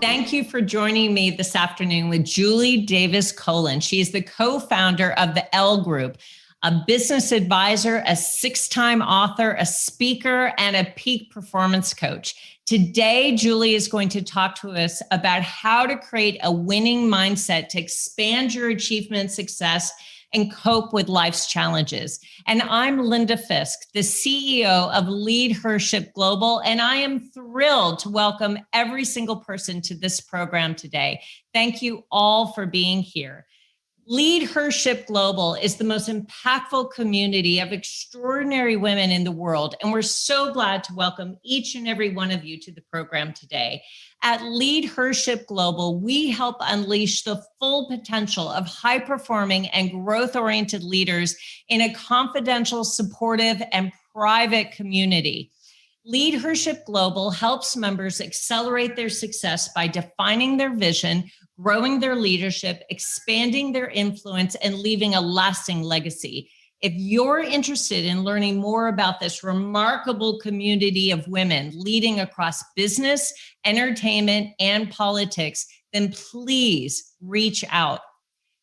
Thank you for joining me this afternoon with Julie Davis-Colan. She is the co-founder of the L Group, a business advisor, a 6-time author, a speaker, and a peak performance coach. Today, Julie is going to talk to us about how to create a winning mindset to expand your achievement, success, and cope with life's challenges. And I'm Linda Fisk, the CEO of Leadership Global, and I am thrilled to welcome every single person to this program today. Thank you all for being here. Leadership Global is the most impactful community of extraordinary women in the world, and we're so glad to welcome each and every one of you to the program today. At Leadership Global, we help unleash the full potential of high-performing and growth-oriented leaders in a confidential, supportive, and private community. Leadership Global helps members accelerate their success by defining their vision, growing their leadership, expanding their influence, and leaving a lasting legacy. If you're interested in learning more about this remarkable community of women leading across business, entertainment, and politics, then please reach out.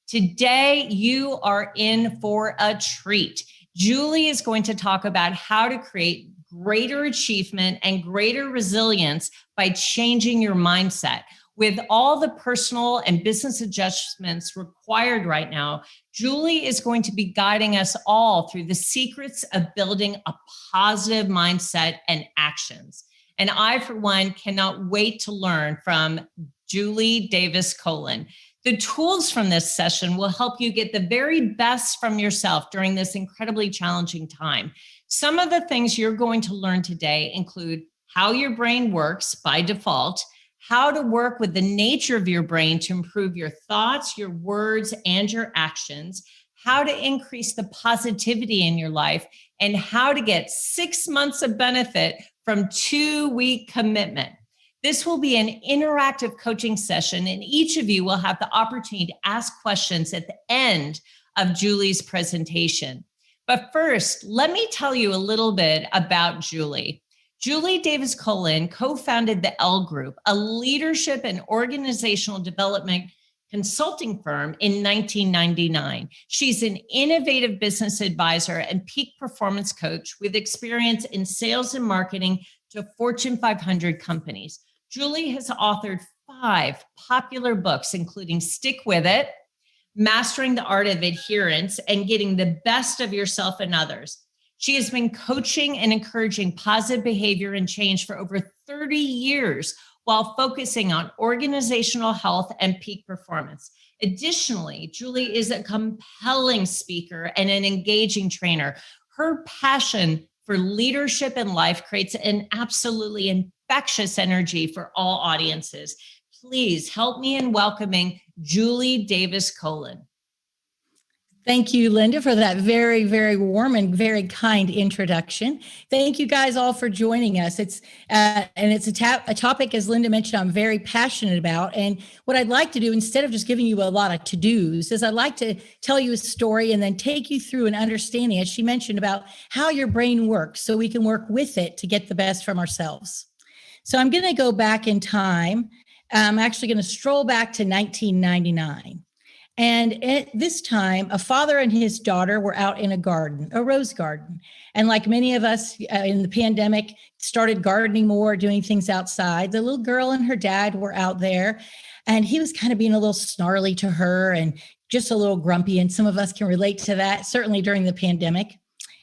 Today, you are in for a treat. Julie is going to talk about how to create greater achievement and greater resilience by changing your mindset. With all the personal and business adjustments required right now, Julie is going to be guiding us all through the secrets of building a positive mindset and actions. And I, for one, cannot wait to learn from Julie Davis-Colan. The tools from this session will help you get the very best from yourself during this incredibly challenging time. Some of the things you're going to learn today include how your brain works by default, how to work with the nature of your brain to improve your thoughts, your words, and your actions, how to increase the positivity in your life, and how to get 6 months of benefit from 2-week commitment. This will be an interactive coaching session, and each of you will have the opportunity to ask questions at the end of Julie's presentation. But first, let me tell you a little bit about Julie. Julie Davis-Colan co-founded the L Group, a leadership and organizational development consulting firm in 1999. She's an innovative business advisor and peak performance coach with experience in sales and marketing to Fortune 500 companies. Julie has authored 5 popular books, including Stick With It, Mastering the Art of Adherence, and Getting the Best of Yourself and Others. She has been coaching and encouraging positive behavior and change for over 30 years while focusing on organizational health and peak performance. Additionally, Julie is a compelling speaker and an engaging trainer. Her passion for leadership and life creates an absolutely infectious energy for all audiences. Please help me in welcoming Julie Davis-Colan. Thank you, Linda, for that very, very warm and very kind introduction. Thank you guys all for joining us. It's a topic, as Linda mentioned, I'm very passionate about. And what I'd like to do, instead of just giving you a lot of to-dos, is I'd like to tell you a story and then take you through an understanding, as she mentioned, about how your brain works so we can work with it to get the best from ourselves. So I'm going to go back in time. I'm actually going to stroll back to 1999. And at this time, a father and his daughter were out in a garden, a rose garden. And like many of us in the pandemic, started gardening more, doing things outside. The little girl and her dad were out there, and he was kind of being a little snarly to her and just a little grumpy. And some of us can relate to that, certainly during the pandemic.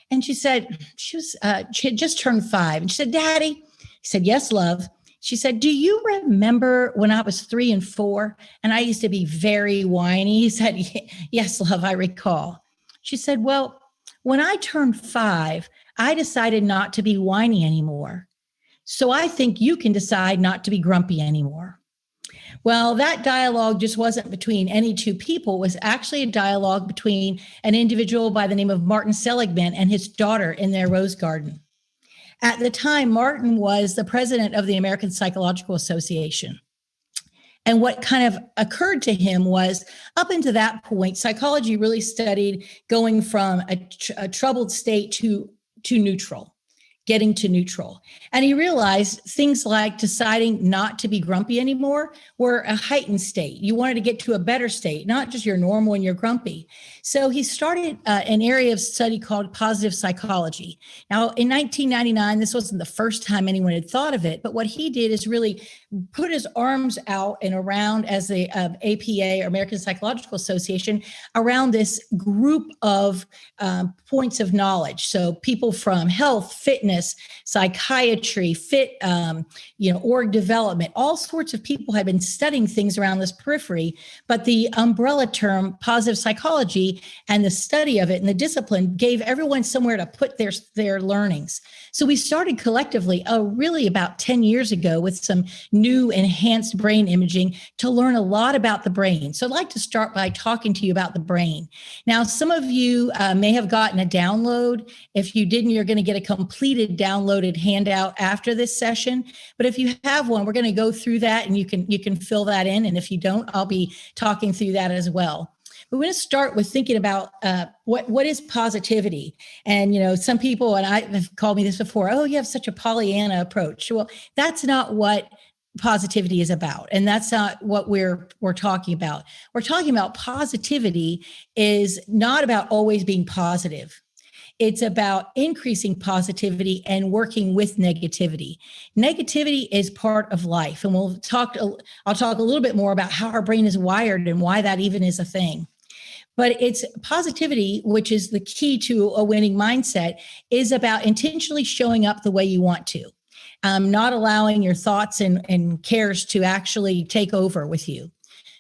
And she said, she had just turned 5. And she said, "Daddy," he said, "Yes, love." She said, "Do you remember when I was 3 and 4 and I used to be very whiny?" He said, "Yes, love, I recall." She said, "Well, when I turned 5, I decided not to be whiny anymore. So I think you can decide not to be grumpy anymore." Well, that dialogue just wasn't between any two people. It was actually a dialogue between an individual by the name of Martin Seligman and his daughter in their rose garden. At the time, Martin was the president of the American Psychological Association. And what kind of occurred to him was, up until that point, psychology really studied going from a troubled state to neutral. getting to neutral. And he realized things like deciding not to be grumpy anymore were a heightened state. You wanted to get to a better state, not just you're normal and you're grumpy. So he started an area of study called positive psychology. Now, in 1999, this wasn't the first time anyone had thought of it, but what he did is really put his arms out and around as the APA, or American Psychological Association, around this group of points of knowledge. So people from health, fitness, psychiatry, org development, all sorts of people had been studying things around this periphery, but the umbrella term positive psychology and the study of it and the discipline gave everyone somewhere to put their learnings. So we started collectively, really about 10 years ago, with some new enhanced brain imaging to learn a lot about the brain. So I'd like to start by talking to you about the brain. Now, some of you may have gotten a download. If you didn't, you're going to get a completed downloaded handout after this session. But if you have one, we're going to go through that and you can fill that in. And if you don't, I'll be talking through that as well. We're going to start with thinking about what is positivity. And, some people, and I have called me this before, oh, you have such a Pollyanna approach. Well, that's not what positivity is about. And that's not what we're talking about. We're talking about positivity is not about always being positive. It's about increasing positivity and working with negativity. Negativity is part of life. And I'll talk a little bit more about how our brain is wired and why that even is a thing. But it's positivity, which is the key to a winning mindset, is about intentionally showing up the way you want to, not allowing your thoughts and cares to actually take over with you.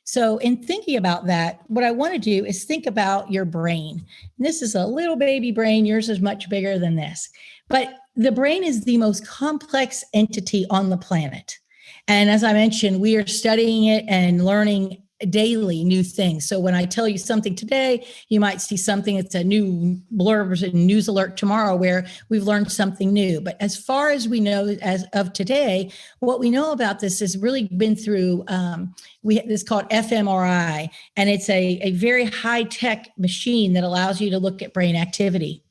So in thinking about that, what I want to do is think about your brain. And this is a little baby brain. Yours is much bigger than this. But the brain is the most complex entity on the planet. And as I mentioned, we are studying it and learning daily new things. So when I tell you something today, you might see something, it's a new blurb and news alert tomorrow where we've learned something new. But as far as we know as of today, what we know about this has really been through, this called fMRI, and it's a very high-tech machine that allows you to look at brain activity.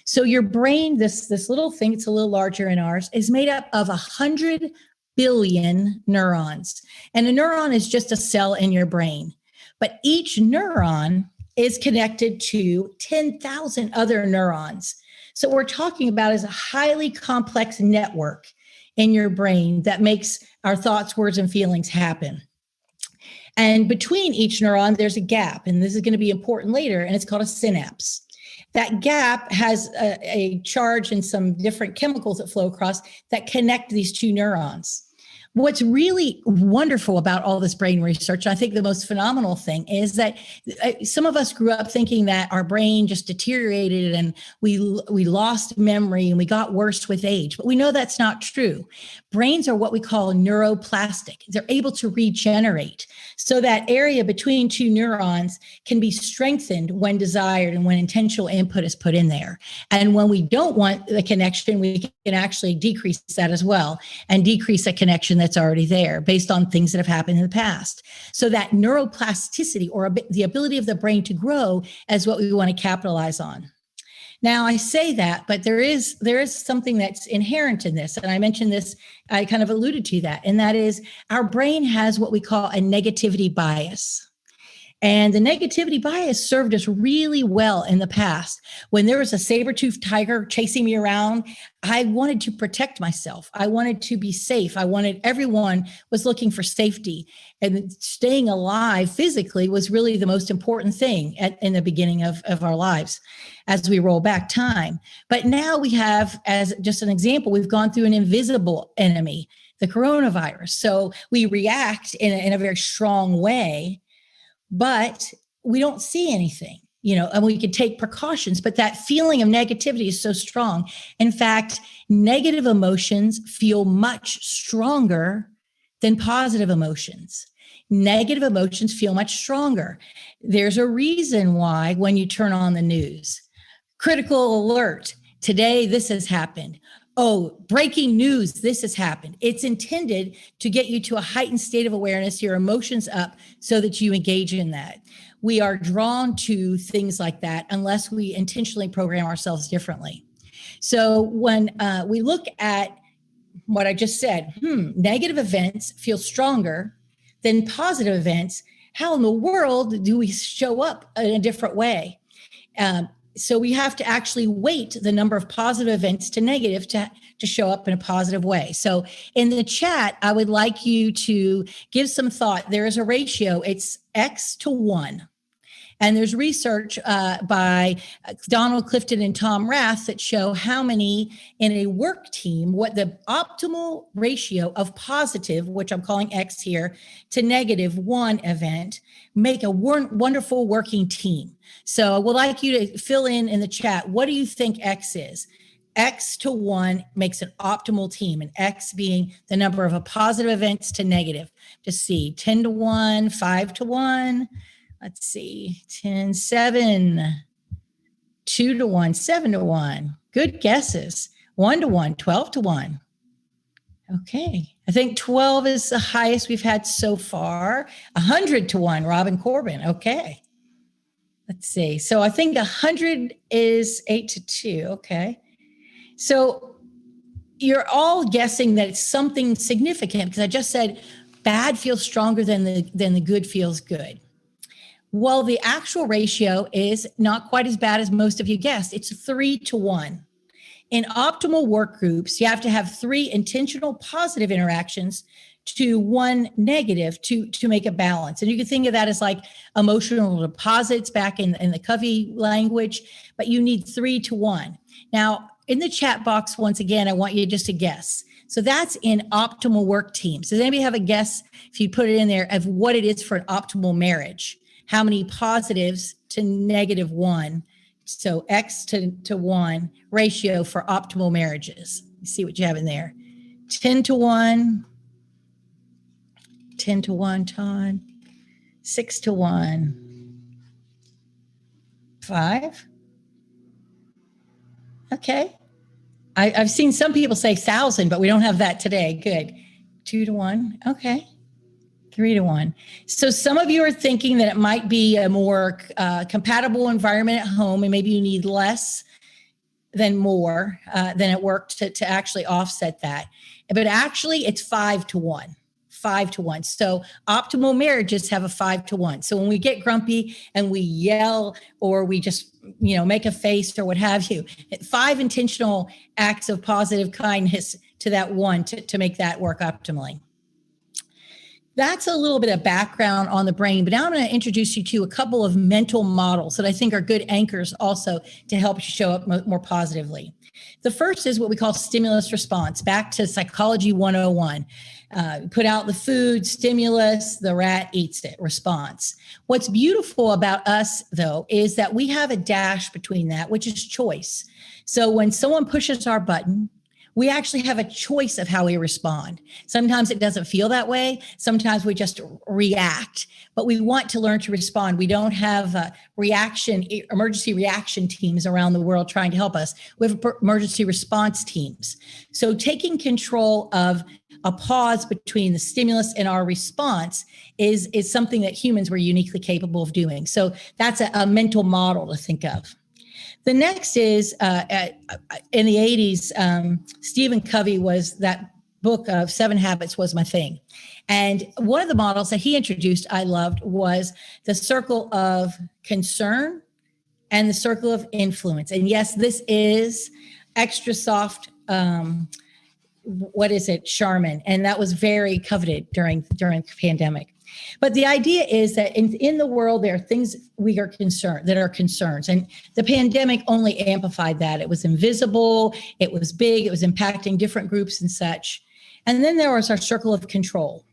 So your brain, this little thing, it's a little larger than ours, is made up of 100 billion neurons. And a neuron is just a cell in your brain. But each neuron is connected to 10,000 other neurons. So what we're talking about is a highly complex network in your brain that makes our thoughts, words, and feelings happen. And between each neuron, there's a gap. And this is going to be important later, and it's called a synapse. That gap has a charge and some different chemicals that flow across that connect these two neurons. What's really wonderful about all this brain research, I think the most phenomenal thing, is that some of us grew up thinking that our brain just deteriorated and we lost memory and we got worse with age. But we know that's not true. Brains are what we call neuroplastic. They're able to regenerate. So that area between two neurons can be strengthened when desired and when intentional input is put in there. And when we don't want the connection, we can actually decrease that as well and decrease a connection that's already there based on things that have happened in the past. So that neuroplasticity, or the ability of the brain to grow, is what we want to capitalize on. Now, I say that, but there is something that's inherent in this. And I mentioned this, I kind of alluded to that. And that is our brain has what we call a negativity bias. And the negativity bias served us really well in the past. When there was a saber-toothed tiger chasing me around, I wanted to protect myself. I wanted to be safe. Everyone was looking for safety. And staying alive physically was really the most important thing in the beginning of our lives as we roll back time. But now we have, as just an example, we've gone through an invisible enemy, the coronavirus. So we react in a very strong way, but we don't see anything, and we could take precautions, but that feeling of negativity is so strong. In fact, negative emotions feel much stronger than positive emotions. Negative emotions feel much stronger. There's a reason why when you turn on the news, critical alert, today this has happened. Oh, breaking news, this has happened. It's intended to get you to a heightened state of awareness, your emotions up, so that you engage in that. We are drawn to things like that unless we intentionally program ourselves differently. So when we look at what I just said, negative events feel stronger than positive events. How in the world do we show up in a different way? So we have to actually weight the number of positive events to negative to show up in a positive way. So in the chat, I would like you to give some thought. There is a ratio. It's X to 1. And there's research by Donald Clifton and Tom Rath that show how many in a work team, what the optimal ratio of positive, which I'm calling X here, to negative 1 event, make a wonderful working team. So I would like you to fill in the chat. What do you think X is? X to 1 makes an optimal team, and X being the number of positive events to negative. Just see 10 to 1, 5 to 1. Let's see, 10, 7, 2 to 1, 7 to 1. Good guesses. 1 to 1, 12 to 1. Okay. I think 12 is the highest we've had so far. 100 to 1, Robin Corbin. Okay. Let's see. So I think 100 is 8 to 2. Okay. So you're all guessing that it's something significant because I just said bad feels stronger than the good feels good. Well, the actual ratio is not quite as bad as most of you guessed. It's 3 to 1. In optimal work groups, you have to have 3 intentional positive interactions to 1 negative to make a balance. And you can think of that as like emotional deposits back in the Covey language, but you need 3 to 1. Now, in the chat box, once again, I want you just to guess. So that's in optimal work teams. Does anybody have a guess, if you put it in there, of what it is for an optimal marriage? How many positives to negative 1? So X to 1 ratio for optimal marriages. You see what you have in there. 10 to 1, 10 to 1, Todd, 6 to 1, 5. Okay. I've seen some people say 1,000, but we don't have that today. Good. 2 to 1. Okay. 3 to 1. So some of you are thinking that it might be a more compatible environment at home, and maybe you need less than more than at work to actually offset that. But actually, it's 5 to 1. 5 to 1. So optimal marriages have a 5 to 1. So when we get grumpy and we yell or we just, make a face or what have you, 5 intentional acts of positive kindness to that 1 to make that work optimally. That's a little bit of background on the brain, but now I'm going to introduce you to a couple of mental models that I think are good anchors also to help you show up more positively. The first is what we call stimulus response, back to Psychology 101. Put out the food, stimulus, the rat eats it, response. What's beautiful about us, though, is that we have a dash between that, which is choice. So when someone pushes our button, we actually have a choice of how we respond. Sometimes it doesn't feel that way. Sometimes we just react, but we want to learn to respond. We don't have emergency reaction teams around the world trying to help us. We have emergency response teams. So taking control of a pause between the stimulus and our response is something that humans were uniquely capable of doing. So that's a mental model to think of. The next is in the 80s, Stephen Covey was that book of 7 Habits was my thing. And one of the models that he introduced I loved was the circle of concern and the circle of influence. And yes, this is extra soft, Charmin. And that was very coveted during the pandemic. But the idea is that in the world, there are things that are concerns. And the pandemic only amplified that. It was invisible. It was big. It was impacting different groups and such. And then there was our circle of control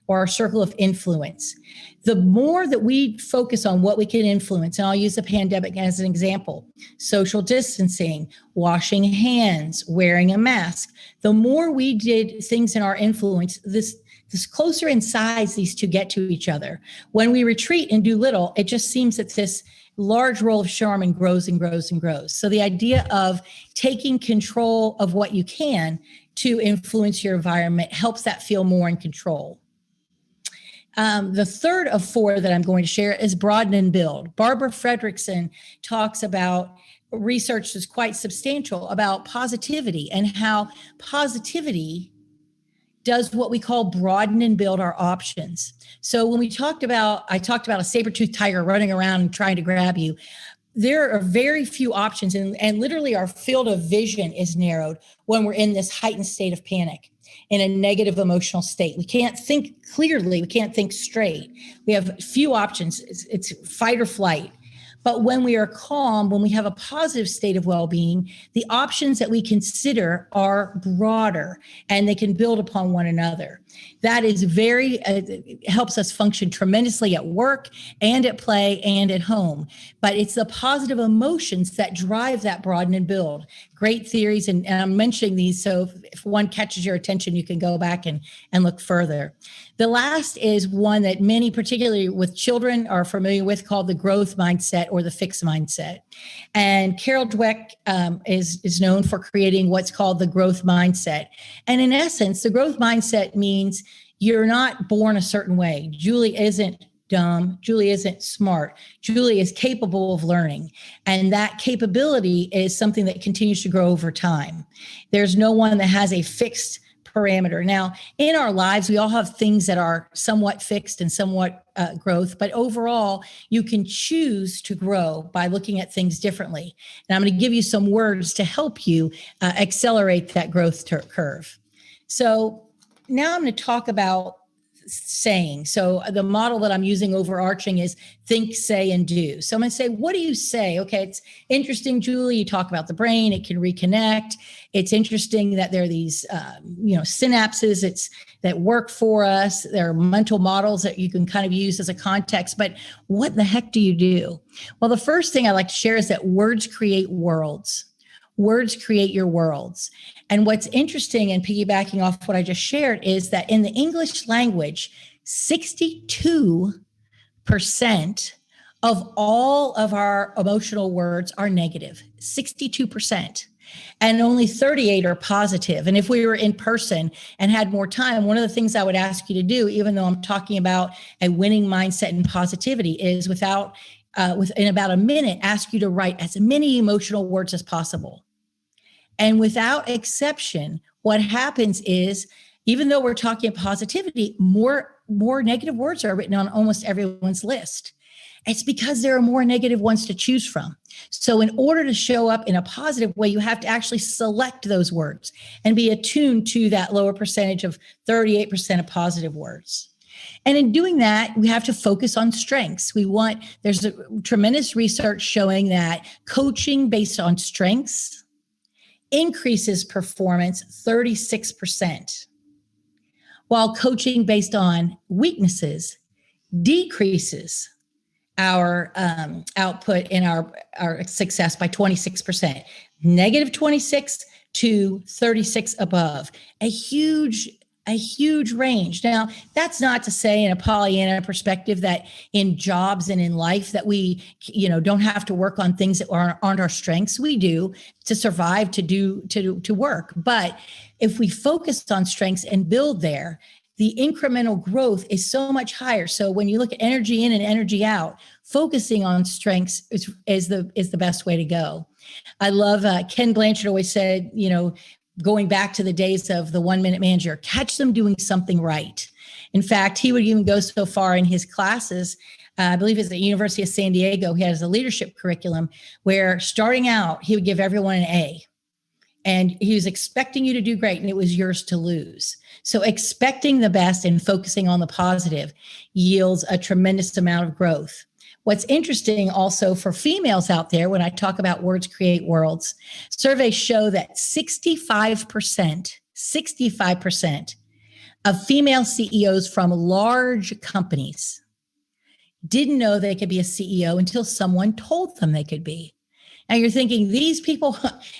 or our circle of influence. The more that we focus on what we can influence, and I'll use the pandemic as an example, social distancing, washing hands, wearing a mask, the more we did things in our influence, this closer in size these two get to each other. When we retreat and do little, it just seems that this large roll of Charmin grows and grows and grows. So the idea of taking control of what you can to influence your environment helps that feel more in control. The third of 4 that I'm going to share is Broaden and Build. Barbara Fredrickson talks about research is quite substantial about positivity and how positivity does what we call broaden and build our options. So when I talked about a saber-toothed tiger running around and trying to grab you, there are very few options, and literally our field of vision is narrowed when we're in this heightened state of panic, in a negative emotional state. We can't think clearly. We can't think straight. We have few options. It's fight or flight. But when we are calm, when we have a positive state of well-being, the options that we consider are broader and they can build upon one another. That is helps us function tremendously at work and at play and at home. But it's the positive emotions that drive that broaden and build. Great theories, and I'm mentioning these, so if one catches your attention, you can go back and look further. The last is one that many, particularly with children, are familiar with, called the growth mindset or the fixed mindset. And Carol Dweck is known for creating what's called the growth mindset. And in essence, the growth mindset means you're not born a certain way. Julie isn't dumb. Julie isn't smart. Julie is capable of learning. And that capability is something that continues to grow over time. There's no one that has a fixed parameter. Now, in our lives, we all have things that are somewhat fixed and somewhat growth, but overall, you can choose to grow by looking at things differently. And I'm going to give you some words to help you accelerate that growth curve. So now I'm going to talk about saying. So the model that I'm using overarching is think, say, and do. So I'm going to say, what do you say? Okay, it's interesting, Julie, you talk about the brain, it can reconnect. It's interesting that there are these, synapses that work for us. There are mental models that you can kind of use as a context, but what the heck do you do? Well, the first thing I like to share is that words create worlds. Words create your worlds. And what's interesting, and piggybacking off what I just shared, is that in the English language, 62% of all of our emotional words are negative, 62%. And only 38 are positive. And if we were in person and had more time, one of the things I would ask you to do, even though I'm talking about a winning mindset and positivity, is within about a minute, ask you to write as many emotional words as possible. And without exception, what happens is, even though we're talking positivity, more negative words are written on almost everyone's list. It's because there are more negative ones to choose from. So in order to show up in a positive way, you have to actually select those words and be attuned to that lower percentage of 38% of positive words. And in doing that, we have to focus on strengths. There's a tremendous research showing that coaching based on strengths increases performance 36%, while coaching based on weaknesses decreases our output in our success by 26%, negative 26 to 36 above, a huge range. Now, that's not to say in a Pollyanna perspective that in jobs and in life that we, don't have to work on things that aren't our strengths. We do to survive, to work. But if we focus on strengths and build there, the incremental growth is so much higher. So when you look at energy in and energy out, focusing on strengths is the best way to go. I love Ken Blanchard always said, going back to the days of the 1 minute manager, catch them doing something right. In fact, he would even go so far in his classes, I believe it's at the University of San Diego, he has a leadership curriculum where starting out, he would give everyone an A. And he was expecting you to do great, and it was yours to lose. So expecting the best and focusing on the positive yields a tremendous amount of growth. What's interesting also for females out there, when I talk about words create worlds, surveys show that 65% of female CEOs from large companies didn't know they could be a CEO until someone told them they could be. Now you're thinking these people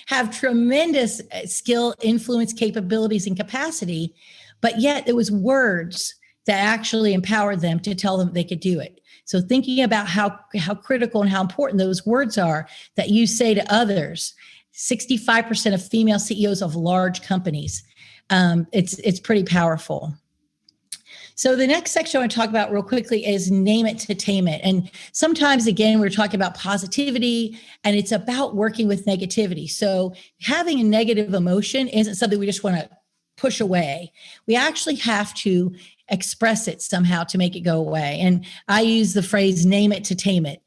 have tremendous skill, influence, capabilities, and capacity, but yet it was words that actually empowered them to tell them they could do it. So thinking about how critical and how important those words are that you say to others, 65% of female CEOs of large companies, it's pretty powerful. So the next section I want to talk about real quickly is name it to tame it. And sometimes, again, we're talking about positivity and it's about working with negativity. So having a negative emotion isn't something we just want to push away. We actually have to express it somehow to make it go away. And I use the phrase name it to tame it,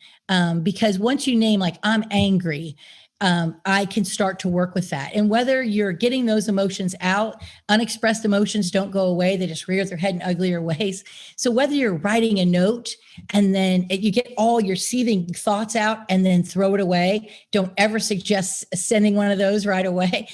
because once you name, like, I'm angry, I can start to work with that. And whether you're getting those emotions out, unexpressed emotions don't go away. They just rear their head in uglier ways. So whether you're writing a note and then you get all your seething thoughts out and then throw it away, don't ever suggest sending one of those right away.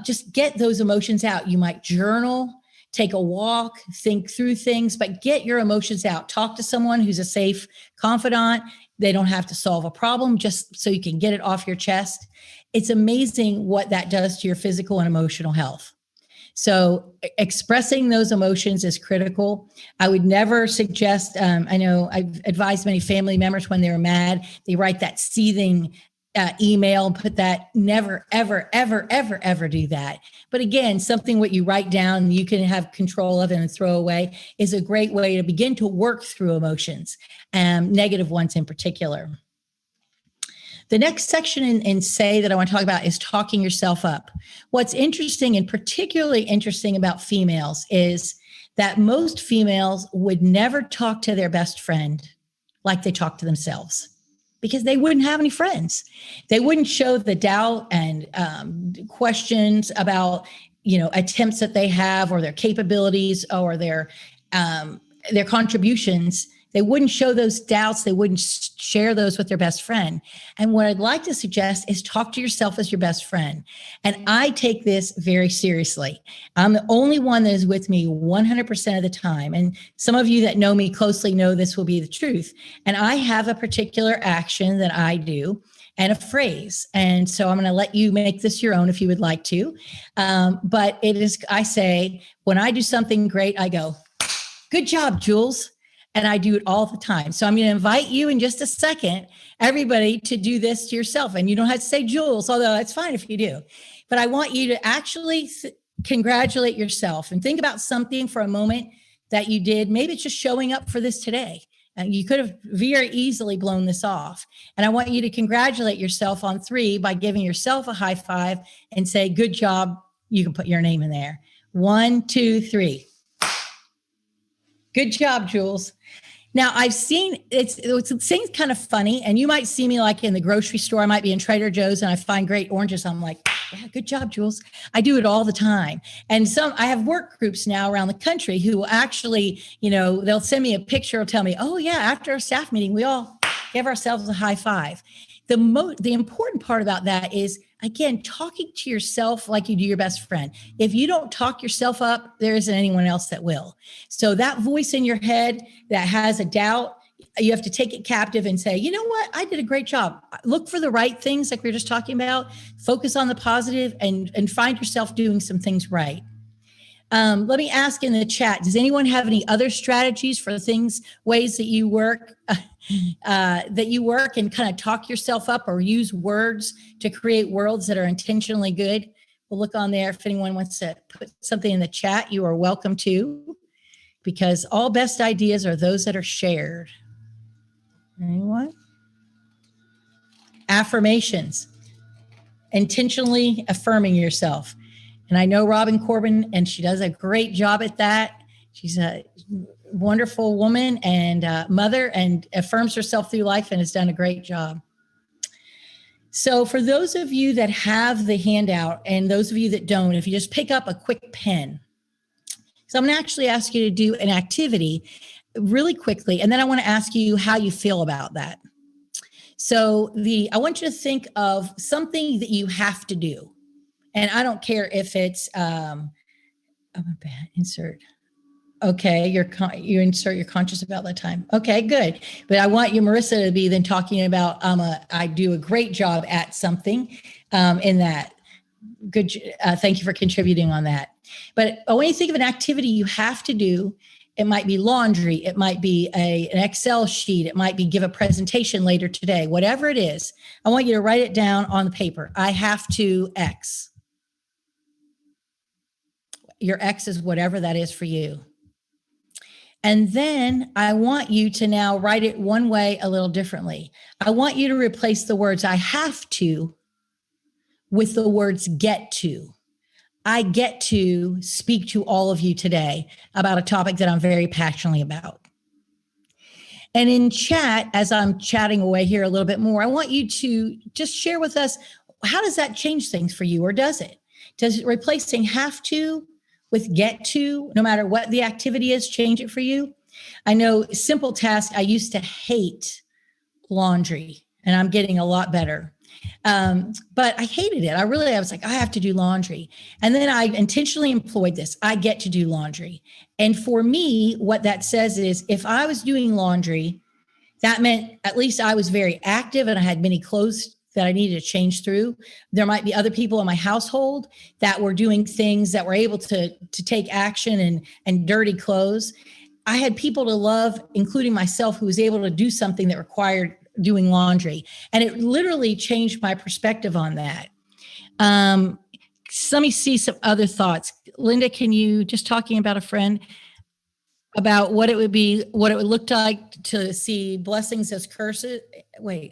Just get those emotions out. You might journal, take a walk, think through things, but get your emotions out. Talk to someone who's a safe confidant. They don't have to solve a problem, just so you can get it off your chest. It's amazing what that does to your physical and emotional health. So expressing those emotions is critical. I would never suggest, I know I've advised many family members when they're mad, they write that seething email and put that. Never, ever, ever, ever, ever do that. But again, something what you write down, you can have control of and throw away, is a great way to begin to work through emotions, negative ones in particular. The next section in say that I want to talk about is talking yourself up. What's interesting, and particularly interesting about females, is that most females would never talk to their best friend like they talk to themselves, because they wouldn't have any friends. They wouldn't show the doubt and questions about, attempts that they have or their capabilities or their contributions. They wouldn't show those doubts. They wouldn't share those with their best friend. And what I'd like to suggest is talk to yourself as your best friend. And I take this very seriously. I'm the only one that is with me 100% of the time. And some of you that know me closely know this will be the truth. And I have a particular action that I do and a phrase. And so I'm going to let you make this your own if you would like to. But it is, I say, when I do something great, I go, "Good job, Jules." And I do it all the time. So I'm going to invite you in just a second, everybody, to do this to yourself. And you don't have to say Jules, although it's fine if you do. But I want you to actually congratulate yourself and think about something for a moment that you did. Maybe it's just showing up for this today. And you could have very easily blown this off. And I want you to congratulate yourself on 3 by giving yourself a high five and say, "Good job." You can put your name in there. 1, 2, 3. Good job, Jules. Now, I've seen it seems kind of funny, and you might see me like in the grocery store. I might be in Trader Joe's and I find great oranges. I'm like, "Yeah, good job, Jules." I do it all the time. And I have work groups now around the country who will actually, they'll send me a picture or tell me, "Oh yeah, after a staff meeting, we all give ourselves a high five." The important part about that is, again, talking to yourself like you do your best friend. If you don't talk yourself up, there isn't anyone else that will. So that voice in your head that has a doubt, you have to take it captive and say, "You know what? I did a great job." Look for the right things like we were just talking about. Focus on the positive and find yourself doing some things right. Let me ask in the chat, does anyone have any other strategies for ways that you work, and kind of talk yourself up or use words to create worlds that are intentionally good? We'll look on there. If anyone wants to put something in the chat, you are welcome to, because all best ideas are those that are shared. Anyone? Affirmations. Intentionally affirming yourself. And I know Robin Corbin, and she does a great job at that. She's a wonderful woman and mother, and affirms herself through life and has done a great job. So for those of you that have the handout and those of you that don't, if you just pick up a quick pen. So I'm going to actually ask you to do an activity really quickly, and then I want to ask you how you feel about that. So I want you to think of something that you have to do. And I don't care if it's, insert. Okay, you insert, you're conscious about that time. Okay, good. But I want you, Marissa, to be then talking about, I do a great job at something in that. Good. Thank you for contributing on that. But when you think of an activity you have to do, it might be laundry. It might be an Excel sheet. It might be give a presentation later today. Whatever it is, I want you to write it down on the paper. I have to X. Your X is whatever that is for you. And then I want you to now write it one way a little differently. I want you to replace the words I have to with the words get to. I get to speak to all of you today about a topic that I'm very passionately about. And in chat, as I'm chatting away here a little bit more, I want you to just share with us, how does that change things for you, or does it? Does replacing have to with get to, no matter what the activity is, change it for you? I know simple task, I used to hate laundry, and I'm getting a lot better. But I hated it. I was like, I have to do laundry. And then I intentionally employed this. I get to do laundry. And for me, what that says is if I was doing laundry, that meant at least I was very active and I had many clothes that I needed to change through. There might be other people in my household that were doing things that were able to take action and dirty clothes. I had people to love, including myself, who was able to do something that required doing laundry. And it literally changed my perspective on that. Let me see some other thoughts. Linda, can you, just talking about a friend, about what it would look like to see blessings as curses?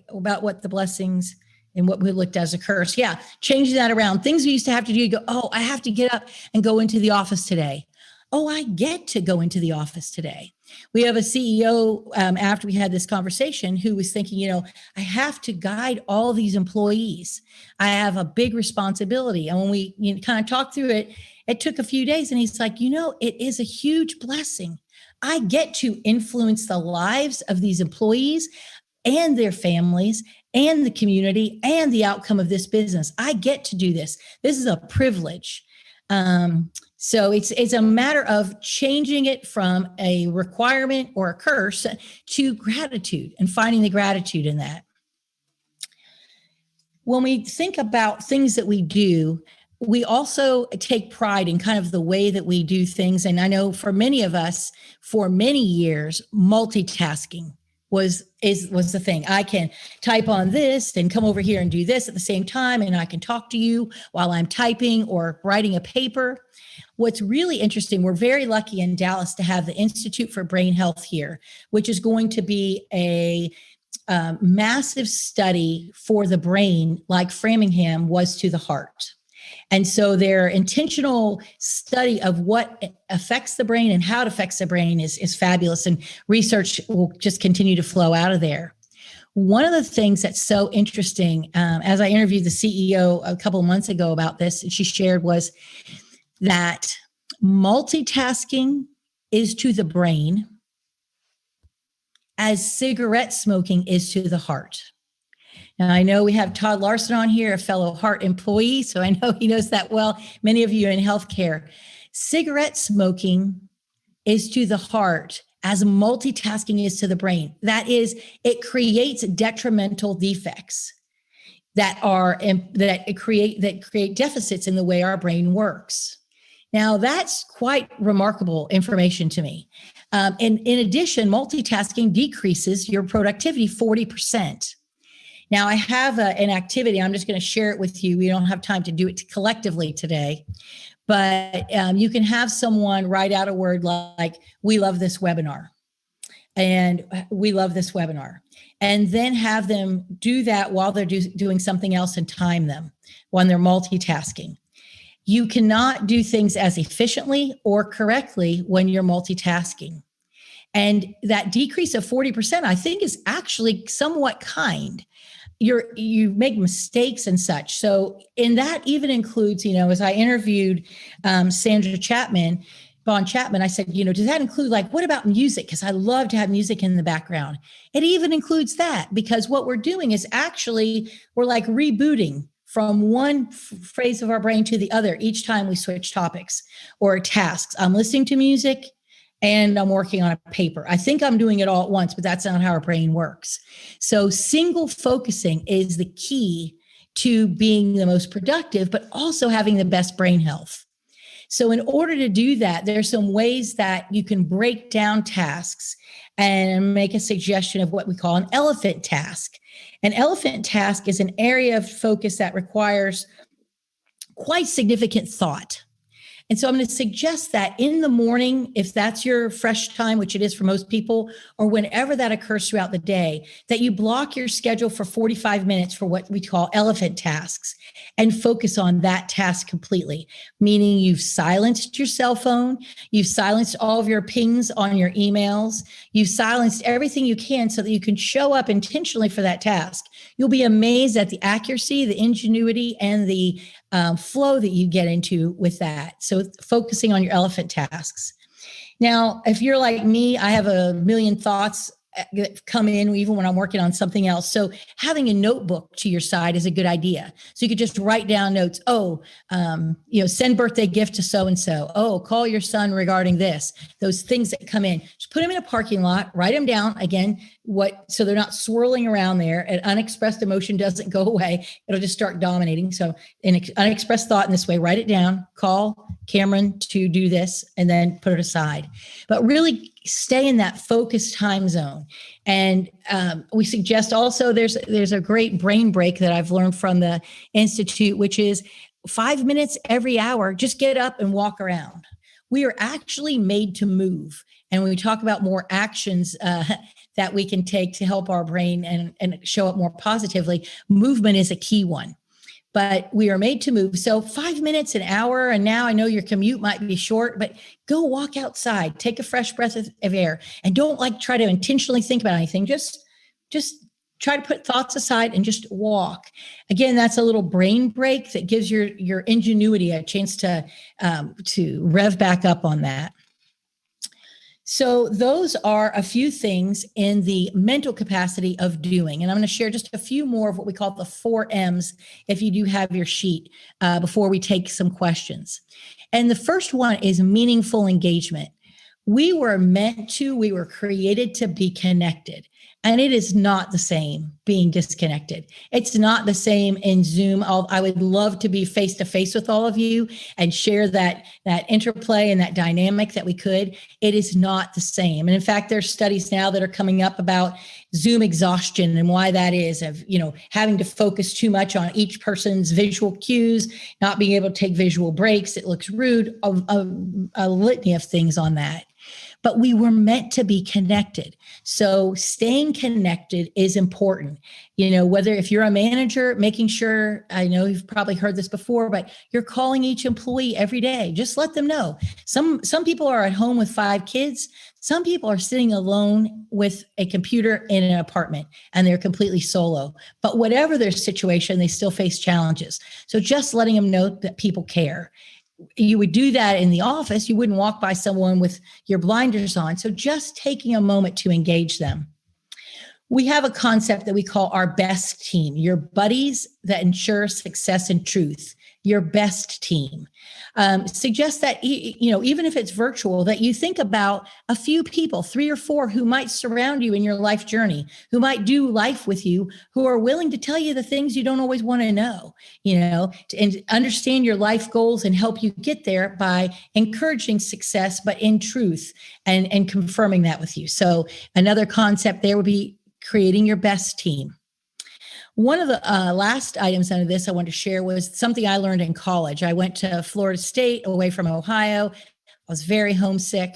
About what the blessings and what we looked as a curse. Yeah, changing that around. Things we used to have to do, you go, oh, I have to get up and go into the office today. Oh, I get to go into the office today. We have a CEO, after we had this conversation, who was thinking, I have to guide all these employees. I have a big responsibility. And when we kind of talked through it, it took a few days. And he's like, it is a huge blessing. I get to influence the lives of these employees and their families and the community and the outcome of this business. I get to do this. This is a privilege. So it's a matter of changing it from a requirement or a curse to gratitude and finding the gratitude in that. When we think about things that we do, we also take pride in kind of the way that we do things. And I know for many of us, for many years, multitasking was the thing. I can type on this and come over here and do this at the same time, and I can talk to you while I'm typing or writing a paper. What's really interesting, we're very lucky in Dallas to have the Institute for Brain Health here, which is going to be a massive study for the brain, like Framingham was to the heart. And so their intentional study of what affects the brain and how it affects the brain is fabulous. And research will just continue to flow out of there. One of the things that's so interesting, as I interviewed the CEO a couple of months ago about this, and she shared, was that multitasking is to the brain as cigarette smoking is to the heart. Now, I know we have Todd Larson on here, a fellow heart employee, so I know he knows that well. Many of you in healthcare. Cigarette smoking is to the heart as multitasking is to the brain. That is, it creates detrimental defects that create deficits in the way our brain works. Now, that's quite remarkable information to me. And in addition, multitasking decreases your productivity 40%. Now, I have an activity. I'm just going to share it with you. We don't have time to do it collectively today, but you can have someone write out a word like, we love this webinar, and we love this webinar, and then have them do that while they're doing something else and time them when they're multitasking. You cannot do things as efficiently or correctly when you're multitasking. And that decrease of 40%, I think, is actually somewhat kind. You make mistakes and such. So, and that even includes, as I interviewed Sandra Bon Chapman, I said, does that include, like, what about music? Because I love to have music in the background. It even includes that, because what we're doing is actually, we're like rebooting from one phase of our brain to the other each time we switch topics or tasks. I'm listening to music and I'm working on a paper. I think I'm doing it all at once, but that's not how our brain works. So single focusing is the key to being the most productive, but also having the best brain health. So in order to do that, there's some ways that you can break down tasks and make a suggestion of what we call an elephant task. An elephant task is an area of focus that requires quite significant thought. And so I'm going to suggest that in the morning, if that's your fresh time, which it is for most people, or whenever that occurs throughout the day, that you block your schedule for 45 minutes for what we call elephant tasks and focus on that task completely, meaning you've silenced your cell phone, you've silenced all of your pings on your emails, you've silenced everything you can so that you can show up intentionally for that task. You'll be amazed at the accuracy, the ingenuity, and the flow that you get into with that. So focusing on your elephant tasks. Now, if you're like me, I have a million thoughts that come in even when I'm working on something else. So having a notebook to your side is a good idea. So you could just write down notes. Send birthday gift to so-and-so. Oh, call your son regarding this. Those things that come in, just put them in a parking lot, write them down again, so they're not swirling around there. An unexpressed emotion doesn't go away. It'll just start dominating. So an unexpressed thought in this way, write it down, call Cameron to do this, and then put it aside. But really stay in that focused time zone. And we suggest also there's a great brain break that I've learned from the Institute, which is 5 minutes every hour, just get up and walk around. We are actually made to move. And when we talk about more actions that we can take to help our brain and show up more positively, movement is a key one. But we are made to move. So 5 minutes, an hour, and now I know your commute might be short, but go walk outside, take a fresh breath of air, and don't try to intentionally think about anything. Just try to put thoughts aside and just walk. Again, that's a little brain break that gives your ingenuity a chance to rev back up on that. So those are a few things in the mental capacity of doing. And I'm going to share just a few more of what we call the 4 M's if you do have your sheet before we take some questions. And the first one is meaningful engagement. We were created to be connected. And it is not the same being disconnected. It's not the same in Zoom. I would love to be face to face with all of you and share that interplay and that dynamic that we could. It is not the same. And in fact, there's studies now that are coming up about Zoom exhaustion and why that is, of having to focus too much on each person's visual cues, not being able to take visual breaks. It looks rude, a litany of things on that. But we were meant to be connected. So staying connected is important. Whether if you're a manager, making sure, I know you've probably heard this before, but you're calling each employee every day. Just let them know. Some people are at home with 5 kids. Some people are sitting alone with a computer in an apartment and they're completely solo. But whatever their situation, they still face challenges. So just letting them know that people care. You would do that in the office. You wouldn't walk by someone with your blinders on. So just taking a moment to engage them. We have a concept that we call our best team, your buddies that ensure success and truth, your best team. Suggest that, even if it's virtual, that you think about a few people, 3 or 4, who might surround you in your life journey, who might do life with you, who are willing to tell you the things you don't always want to know, and understand your life goals and help you get there by encouraging success, but in truth and confirming that with you. So another concept there would be creating your best team. One of the last items under this I wanted to share was something I learned in college. I went to Florida State away from Ohio. I was very homesick.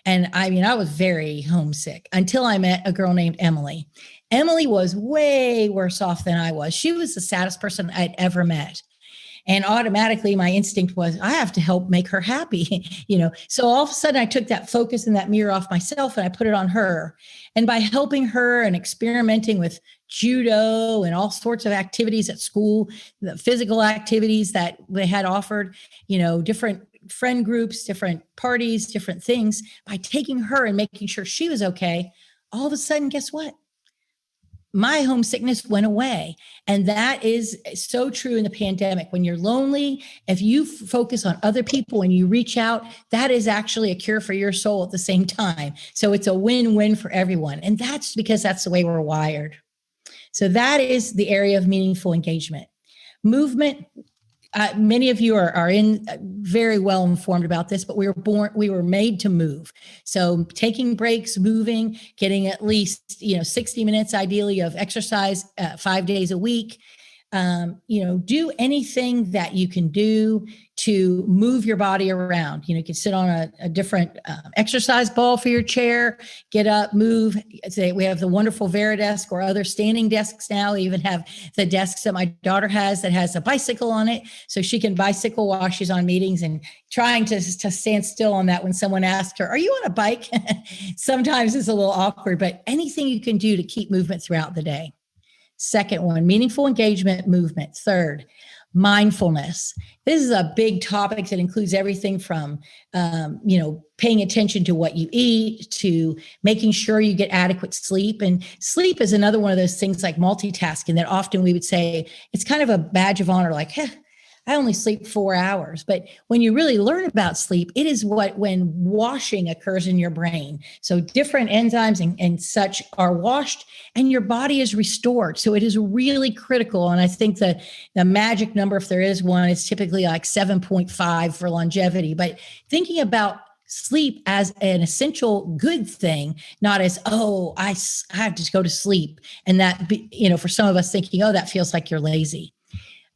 And I was very homesick until I met a girl named Emily. Emily was way worse off than I was. She was the saddest person I'd ever met. And automatically my instinct was, I have to help make her happy, So all of a sudden I took that focus and that mirror off myself and I put it on her. And by helping her and experimenting with judo and all sorts of activities at school, the physical activities that they had offered, different friend groups, different parties, different things, by taking her and making sure she was okay, all of a sudden, guess what? My homesickness went away. And that is so true in the pandemic. When you're lonely, if you focus on other people and you reach out, that is actually a cure for your soul at the same time. So it's a win-win for everyone. And that's because that's the way we're wired. So that is the area of meaningful engagement. Movement. Many of you are very well informed about this, but we were made to move. So taking breaks, moving, getting at least 60 minutes ideally of exercise 5 days a week. Do anything that you can do. to move your body around. You can sit on a different exercise ball for your chair, get up, move. Say we have the wonderful Veridesk or other standing desks now. We even have the desks that my daughter has that has a bicycle on it. So she can bicycle while she's on meetings, and trying to stand still on that when someone asks her, are you on a bike? Sometimes it's a little awkward, but anything you can do to keep movement throughout the day. Second one, meaningful engagement movement. Third, mindfulness. This is a big topic that includes everything from, paying attention to what you eat, to making sure you get adequate sleep. And sleep is another one of those things like multitasking that often we would say it's kind of a badge of honor, like, I only sleep 4 hours. But when you really learn about sleep, it is when washing occurs in your brain. So different enzymes and such are washed and your body is restored. So it is really critical. And I think the magic number, if there is one, is typically like 7.5 for longevity. But thinking about sleep as an essential good thing, not as, I have to go to sleep. And that, for some of us thinking, that feels like you're lazy.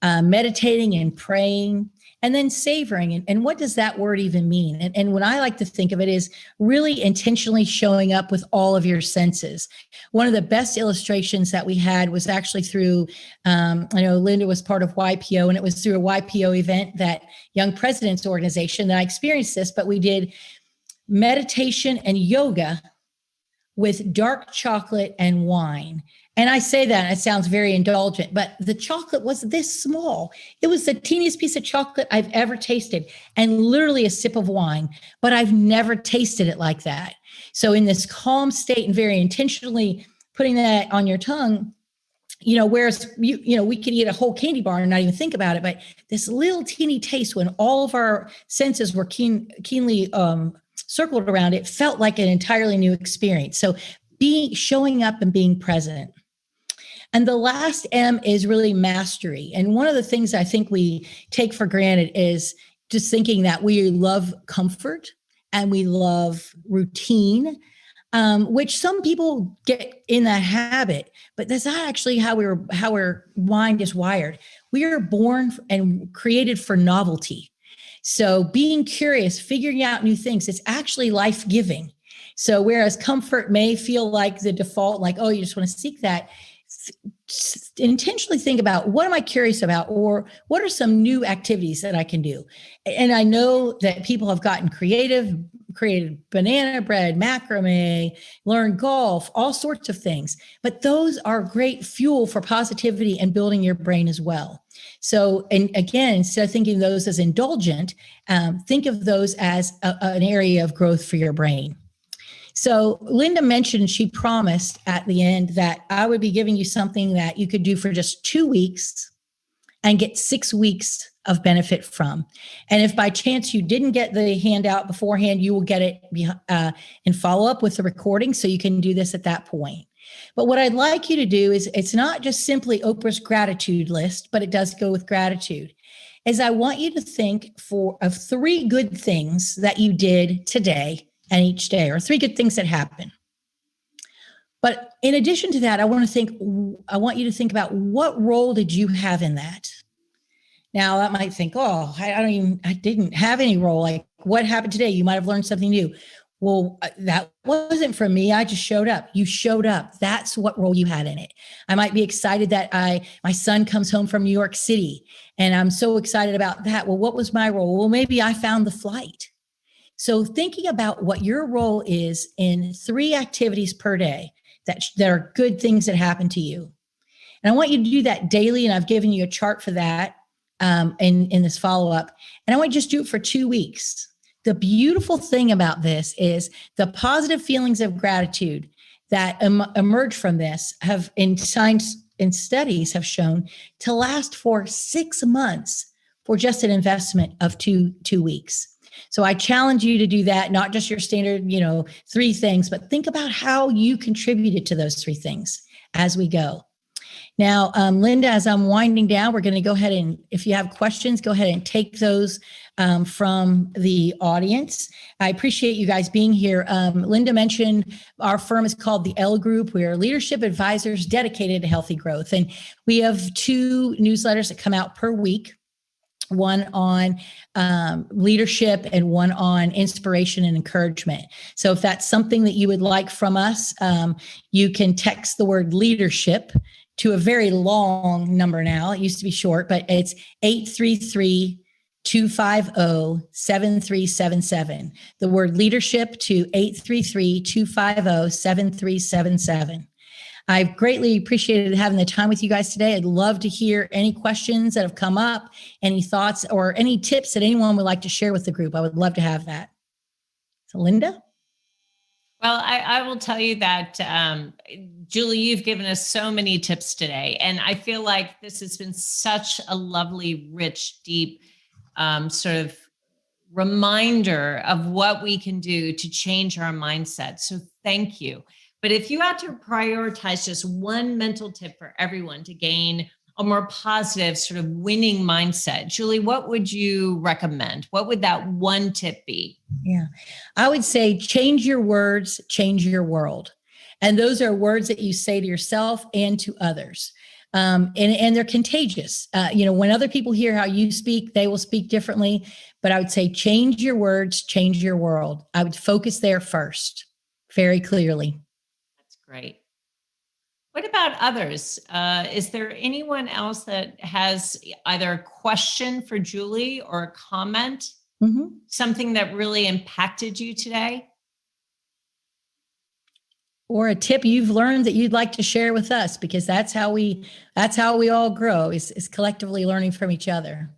Meditating and praying, and then savoring. And what does that word even mean? And what I like to think of it is really intentionally showing up with all of your senses. One of the best illustrations that we had was actually through, I know Linda was part of YPO, and it was through a YPO event, that Young Presidents Organization, that I experienced this, but we did meditation and yoga with dark chocolate and wine. And I say that, and it sounds very indulgent, but the chocolate was this small. It was the teeniest piece of chocolate I've ever tasted, and literally a sip of wine, but I've never tasted it like that. So in this calm state and very intentionally putting that on your tongue, whereas we could eat a whole candy bar and not even think about it, but this little teeny taste, when all of our senses were keenly circled around it, felt like an entirely new experience. So showing up and being present. And the last M is really mastery. And one of the things I think we take for granted is just thinking that we love comfort and we love routine, which some people get in that habit, but that's not actually how our mind is wired. We are born and created for novelty. So being curious, figuring out new things, it's actually life-giving. So whereas comfort may feel like the default, like, you just want to seek that, intentionally think about, what am I curious about, or what are some new activities that I can do? And I know that people have gotten created banana bread, macrame, learned golf, all sorts of things, but those are great fuel for positivity and building your brain as well. So, and again, instead of thinking of those as indulgent, think of those as an area of growth for your brain. So Linda mentioned she promised at the end that I would be giving you something that you could do for just 2 weeks and get 6 weeks of benefit from. And if by chance you didn't get the handout beforehand, you will get it and follow up with the recording, so you can do this at that point. But what I'd like you to do is, it's not just simply Oprah's gratitude list, but it does go with gratitude. Is I want you to think of 3 good things that you did today and each day, or 3 good things that happen. But in addition to that, I want you to think about, what role did you have in that? Now that might think, I didn't have any role. Like, what happened today? You might have learned something new. Well, that wasn't from me. I just showed up. You showed up. That's what role you had in it. I might be excited that my son comes home from New York City, and I'm so excited about that. Well, what was my role? Well, maybe I found the flight. So thinking about what your role is in 3 activities per day that are good things that happen to you. And I want you to do that daily. And I've given you a chart for that in this follow-up. And I want you to just do it for 2 weeks. The beautiful thing about this is the positive feelings of gratitude that emerge from this have, in science and studies, have shown to last for 6 months for just an investment of two weeks. So I challenge you to do that, not just your standard, 3 things, but think about how you contributed to those 3 things as we go. Now, Linda, as I'm winding down, we're going to go ahead and, if you have questions, go ahead and take those from the audience. I appreciate you guys being here. Linda mentioned our firm is called the L Group. We are leadership advisors dedicated to healthy growth. And we have 2 newsletters that come out per week. one on leadership, and one on inspiration and encouragement. So if that's something that you would like from us, you can text the word leadership to a very long number now. It used to be short, but it's 833-250-7377. The word leadership to 833-250-7377. I've greatly appreciated having the time with you guys today. I'd love to hear any questions that have come up, any thoughts, or any tips that anyone would like to share with the group. I would love to have that. So, Linda? Well, I will tell you that, Julie, you've given us so many tips today. And I feel like this has been such a lovely, rich, deep sort of reminder of what we can do to change our mindset. So thank you. But if you had to prioritize just one mental tip for everyone to gain a more positive sort of winning mindset, Julie, what would you recommend? What would that one tip be? Yeah, I would say change your words, change your world. And those are words that you say to yourself and to others. And they're contagious. When other people hear how you speak, they will speak differently. But I would say change your words, change your world. I would focus there first, very clearly. Great. What about others? Is there anyone else that has either a question for Julie or a comment? Something that really impacted you today? Or a tip you've learned that you'd like to share with us, because that's how we all grow, is collectively learning from each other.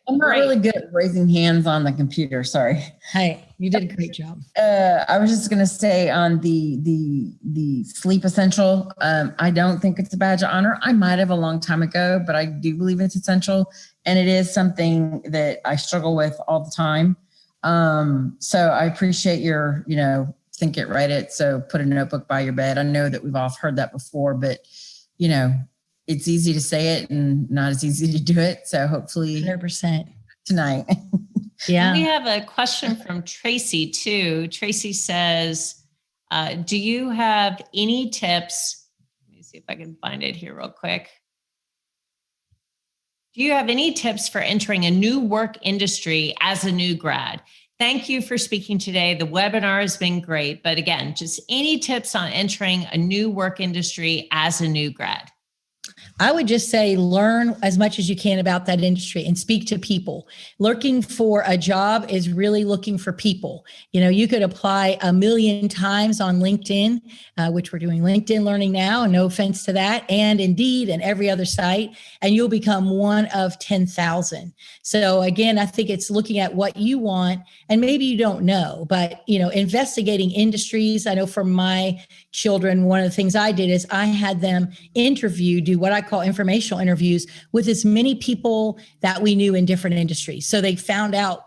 I'm not really good at raising hands on the computer. Sorry. Hey, you did a great job. I was just going to say on the sleep essential. I don't think it's a badge of honor. I might have a long time ago, but I do believe it's essential, and it is something that I struggle with all the time. So I appreciate your, think it, write it. So put a notebook by your bed. I know that we've all heard that before, but it's easy to say it and not as easy to do it. So hopefully 100% tonight. Yeah. We have a question from Tracy too. Tracy says, do you have any tips? Let me see if I can find it here real quick. Do you have any tips for entering a new work industry as a new grad? Thank you for speaking today. The webinar has been great, but again, just any tips on entering a new work industry as a new grad? I would just say learn as much as you can about that industry and speak to people. Looking for a job is really looking for people. You could apply 1 million times on LinkedIn, which we're doing LinkedIn Learning now, and no offense to that, and Indeed and every other site, and you'll become one of 10,000. So again, I think it's looking at what you want, and maybe you don't know, but investigating industries. I know for my children, one of the things I did is I had them do what I call informational interviews with as many people that we knew in different industries. So they found out,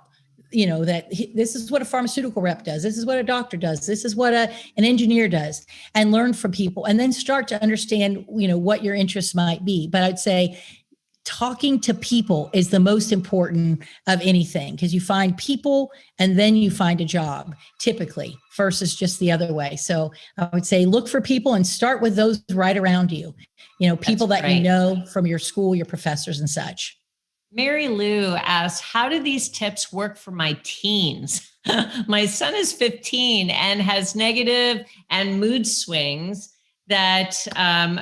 that this is what a pharmaceutical rep does. This is what a doctor does. This is what an engineer does, and learn from people, and then start to understand, what your interests might be. But I'd say talking to people is the most important of anything, because you find people and then you find a job typically, versus just the other way. So I would say look for people and start with those right around you, people that you know from your school, your professors and such. Mary Lou asks, how do these tips work for my teens? My son is 15 and has negative and mood swings that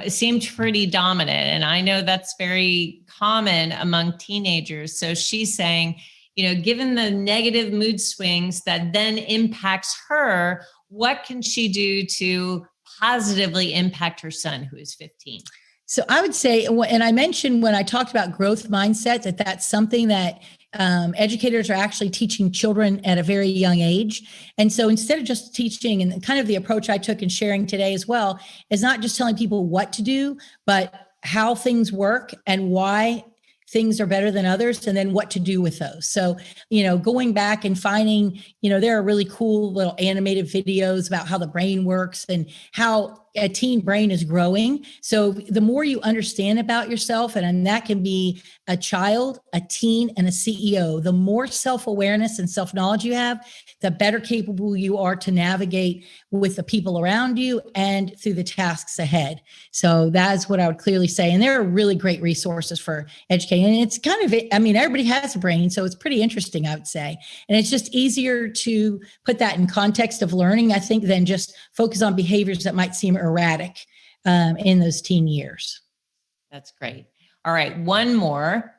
seemed pretty dominant. And I know that's very common among teenagers. So she's saying, given the negative mood swings that then impacts her, what can she do to positively impact her son who is 15? So I would say, and I mentioned when I talked about growth mindset, that's something that educators are actually teaching children at a very young age. And so instead of just teaching, and kind of the approach I took in sharing today as well, is not just telling people what to do, but how things work and why things are better than others, and then what to do with those. So, going back and finding, there are really cool little animated videos about how the brain works and how a teen brain is growing. So the more you understand about yourself, and that can be a child, a teen, and a CEO, the more self-awareness and self-knowledge you have, the better capable you are to navigate with the people around you and through the tasks ahead. So that's what I would clearly say. And there are really great resources for educating. And it's kind of, I mean, everybody has a brain, so it's pretty interesting, I would say. And it's just easier to put that in context of learning, I think, than just focus on behaviors that might seem erratic in those teen years. That's great. All right, one more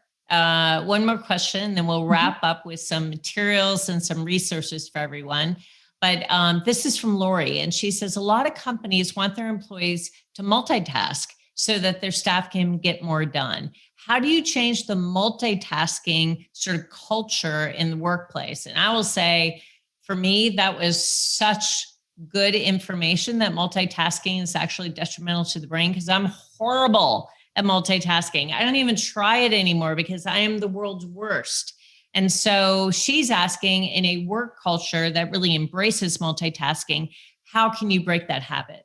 question, then we'll wrap up with some materials and some resources for everyone. But this is from Lori, and she says, a lot of companies want their employees to multitask so that their staff can get more done. How do you change the multitasking sort of culture in the workplace? And I will say, for me, that was such good information that multitasking is actually detrimental to the brain, because I'm horrible at multitasking. I don't even try it anymore because I am the world's worst. And so she's asking, in a work culture that really embraces multitasking, how can you break that habit?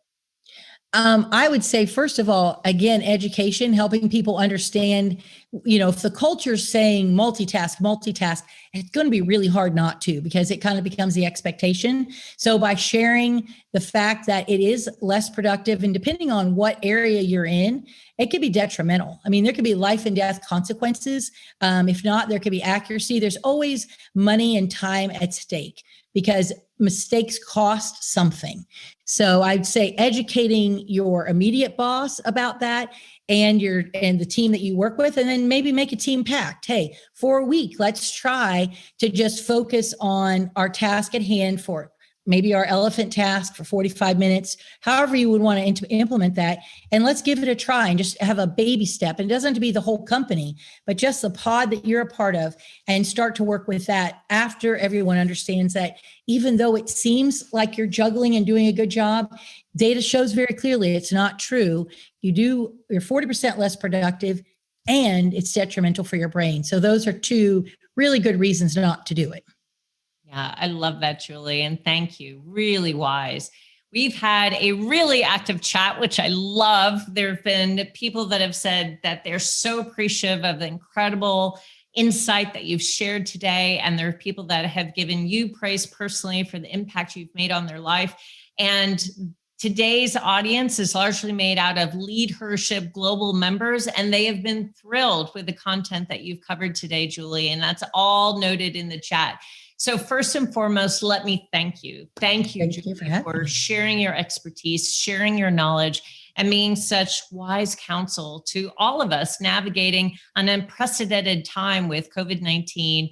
I would say, first of all, again, education, helping people understand, if the culture's saying multitask, it's going to be really hard not to, because it kind of becomes the expectation. So by sharing the fact that it is less productive, and depending on what area you're in, it could be detrimental. I mean, there could be life and death consequences. If not, there could be accuracy. There's always money and time at stake, because mistakes cost something. So I'd say educating your immediate boss about that, and the team that you work with, and then maybe make a team pact. Hey, for a week, let's try to just focus on our task at hand, for maybe our elephant task for 45 minutes, however you would want to implement that. And let's give it a try and just have a baby step. And it doesn't have to be the whole company, but just the pod that you're a part of, and start to work with that after everyone understands that even though it seems like you're juggling and doing a good job, data shows very clearly it's not true. You're 40% less productive, and it's detrimental for your brain. So those are two really good reasons not to do it. Yeah, I love that, Julie. And thank you. Really wise. We've had a really active chat, which I love. There have been people that have said that they're so appreciative of the incredible insight that you've shared today. And there are people that have given you praise personally for the impact you've made on their life. And today's audience is largely made out of Leadership Global members, and they have been thrilled with the content that you've covered today, Julie. And that's all noted in the chat. So first and foremost, let me thank you. Thank you, Julie, for sharing your expertise, sharing your knowledge, and being such wise counsel to all of us navigating an unprecedented time with COVID-19,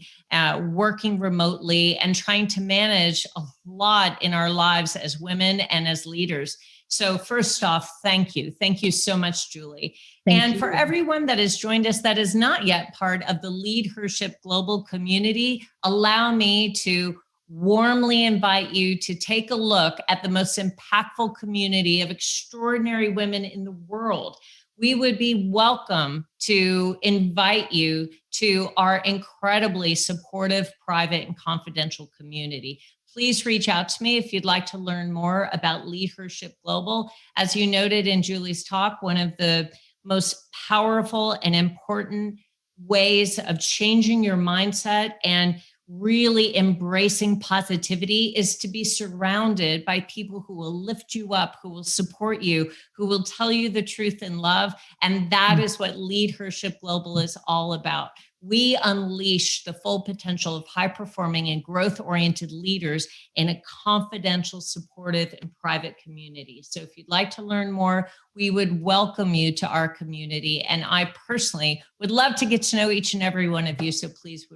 working remotely, and trying to manage a lot in our lives as women and as leaders. So first off, thank you. Thank you so much, Julie. And for everyone that has joined us that is not yet part of the Leadership Global community, allow me to warmly invite you to take a look at the most impactful community of extraordinary women in the world. We would be welcome to invite you to our incredibly supportive, private, and confidential community. Please reach out to me if you'd like to learn more about Leadership Global. As you noted in Julie's talk, one of the most powerful and important ways of changing your mindset and really embracing positivity is to be surrounded by people who will lift you up, who will support you, who will tell you the truth in love. And that is what Leadership Global is all about. We unleash the full potential of high-performing and growth-oriented leaders in a confidential, supportive, and private community. So if you'd like to learn more, we would welcome you to our community. And I personally would love to get to know each and every one of you. So please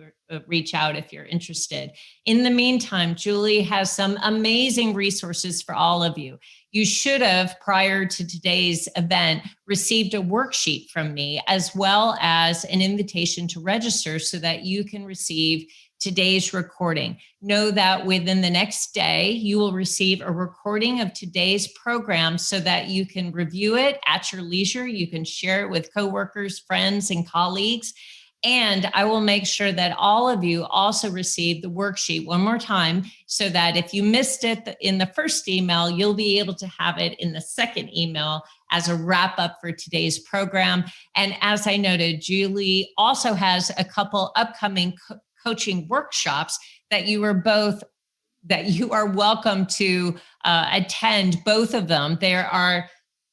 reach out if you're interested. In the meantime, Julie has some amazing resources for all of you. You should have, prior to today's event, received a worksheet from me, as well as an invitation to register so that you can receive today's recording. Know that within the next day, you will receive a recording of today's program so that you can review it at your leisure. You can share it with coworkers, friends, and colleagues. And I will make sure that all of you also receive the worksheet one more time, so that if you missed it in the first email, you'll be able to have it in the second email as a wrap up for today's program. And as I noted, Julie also has a couple upcoming coaching workshops that you are welcome to attend, both of them. There are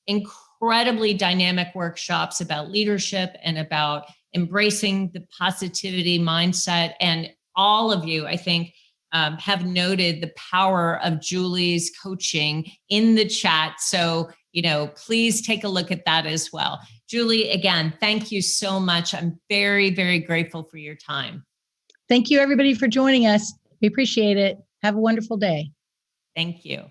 incredibly dynamic workshops about leadership and about embracing the positivity mindset. And all of you, I think, have noted the power of Julie's coaching in the chat. So, please take a look at that as well. Julie, again, thank you so much. I'm very, very grateful for your time. Thank you, everybody, for joining us. We appreciate it. Have a wonderful day. Thank you.